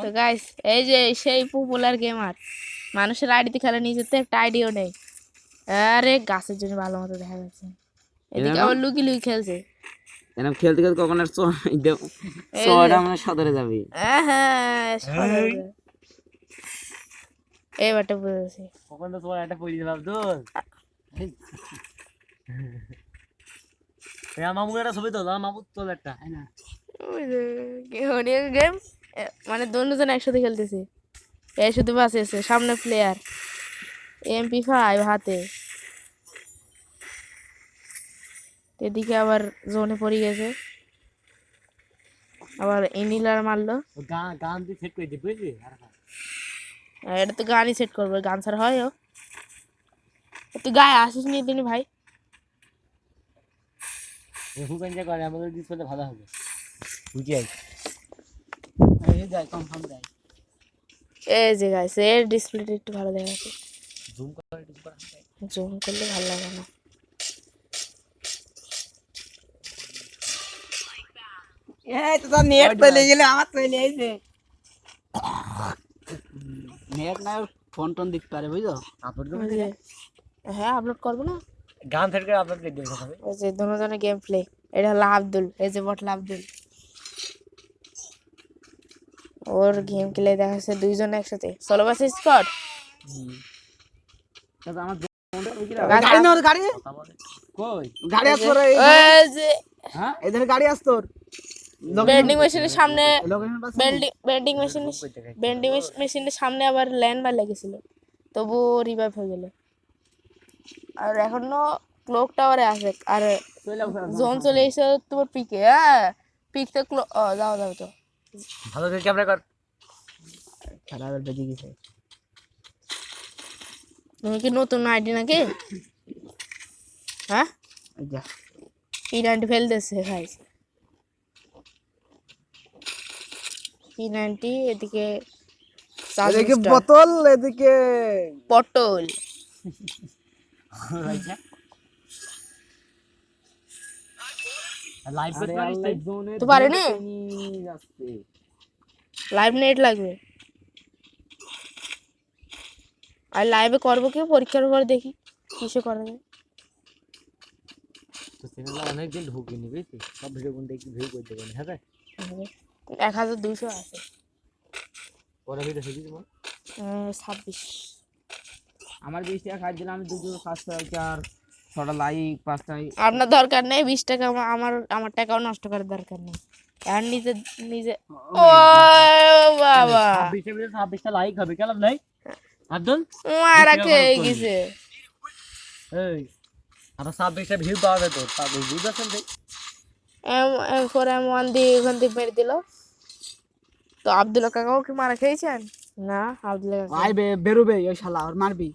তো গাইস এই যে সেই পপুলার গেমার মানুষের আইডিতে খেলে নিজের তো একটা আইডিও নেই। আরে গাছের জন্য ভালো মতো দেখা যাচ্ছে। এদিকে আবার লুকি লুকি খেলছে। এরকম খেলতে খেলতে কখন আর সোয়াটা মানে সদরে যাবে। হ্যাঁ এইবারটা বুঝেছি। কখন তো তোমার একটা পড়ে দিলাম দোল। মামুর একটা ছবি তোল, মামুর তোল একটা। গেম মানে দুজন একসাথে খেলতেছে। এই শুধু বাস আছে সামনে প্লেয়ার MP5 হাতে, এদিকে আবার জোনে পড়ে গেছে, আবার ইনিলার মারলো। গান দিয়ে সেট করে দিই বুঝলি। এটা তো গানই সেট করবো, গান ছাড়া হয় তুই গায়ে আসিস নি তিনি ভাই। হুকেন যা করে আমাদের দিস করলে ভালো হবে বুঝি। যায় কনফার্ম যায়। এই যে গাইস এর ডিসপ্লেটা একটু ভালো দেখা যাচ্ছে, জুম করলে ভালো লাগে না। এই তো নেট পেলে গেলে আমার চলে আইছে। নেট না ফোন টোন দিতে পারে বুঝছো। আপলোড হ্যাঁ আপলোড করবো না, গান সেট করে আপলোড করে দিই। ওই যে দুজনের গেম প্লে। এটা হলো আব্দুল, এই যে বটলা আব্দুল, ওর গেম প্লে দেখা যাচ্ছে দুইজন একসাথে সোলো বাস স্কোয়াড। আমার গাড়ি না গাড়ি কই গাড়ি আসতো রে। এই যে হ্যাঁ এদের গাড়ি আসতো। বেন্ডিং মেশিনের সামনে, বেন্ডিং মেশিনের সামনে আবার ল্যান্ড মার লেগেছিল, তবু রিভাইভ হয়ে গেল। আর এখনো ক্লক টাওয়ারে আছে, আর জোন চলে এসে তোমার পিকে। হ্যাঁ পিক তো যাও যাও তো ভালো করে ক্যামেরা কর। খেলা বেজে গেছে। তুমি কি নতুন আইডি নাকি? হ্যাঁ যা P90 ফেলতেছে ভাই, P90 এদিকে এদিকে বোতল এদিকে পটল। লাইভ করতে পারিস তো পারে না, লাইভ নেট লাগবে। আর লাইভে করবো কি পরীক্ষার পর দেখি কিসে করা যায়। তো চ্যানেলে অনেকদিন ঢুকিনি বুঝলি, সব ভিডিও কোন দেখি ভিউ করে দেবেন। হ্যাঁ 1200 আছে। পরে ভিডিও দেখি তোমার 26। আমার 20 টাকা খাই দিলাম, আমি দুটো সাবস্ক্রাইব আর 6টা লাইক 5টা। আপনার দরকার নেই 20 টাকা, আমার টাকাও নষ্ট করার দরকার নেই। আর নিজে নিজে ও বাবা 26টা লাইক হবে কেন নাই আব্দুল মারা কে গেছে। এই আবার 26টা ভিউ পাওয়া যেত, তা বুঝাছেন ভাই। M4M1 দিয়ে ওখান থেকে মেরে দিল। তো আব্দুল্লাহ কাকাও কি মারা খেয়েছেন? না আব্দুল্লাহ কাকা ভাই বেরোবে ওই শালা আর মারবি।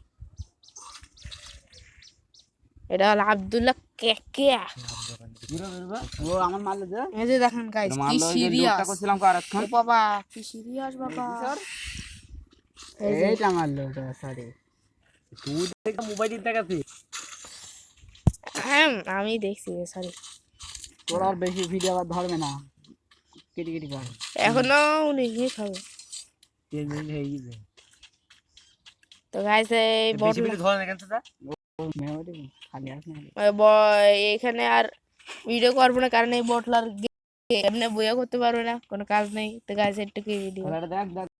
এটা হলো আব্দুল্লাহ কেকিয়া। ও আমার মারলে যে এই যে দেখেন গাইস কি সিরিয়াস করছিলাম আরেকক্ষণ। ও বাবা কি সিরিয়াস বাবা। এইটা মারলো তো সরি। তুই দেখে মোবাইল দিতে গেছিস। হ্যাঁ আমি দেখছি সরি। তোর আর বেশি ভিডিও আবার ধরবে না, কেটে কেটে কর। এখনো উনি খাবে 3 মিনিট হয়ে গেছে। তো গাইস এই বেশি ভিডিও ধরে না কেন তোরা? মেমরি খালি আছে না। এখানে আর ভিডিও করবো না, কারণ এই বটলার এমনি বইয়া করতে পারবে না, কোনো কাজ নেই। তো গাইস একটু কি ভিডিও দেখ দেখ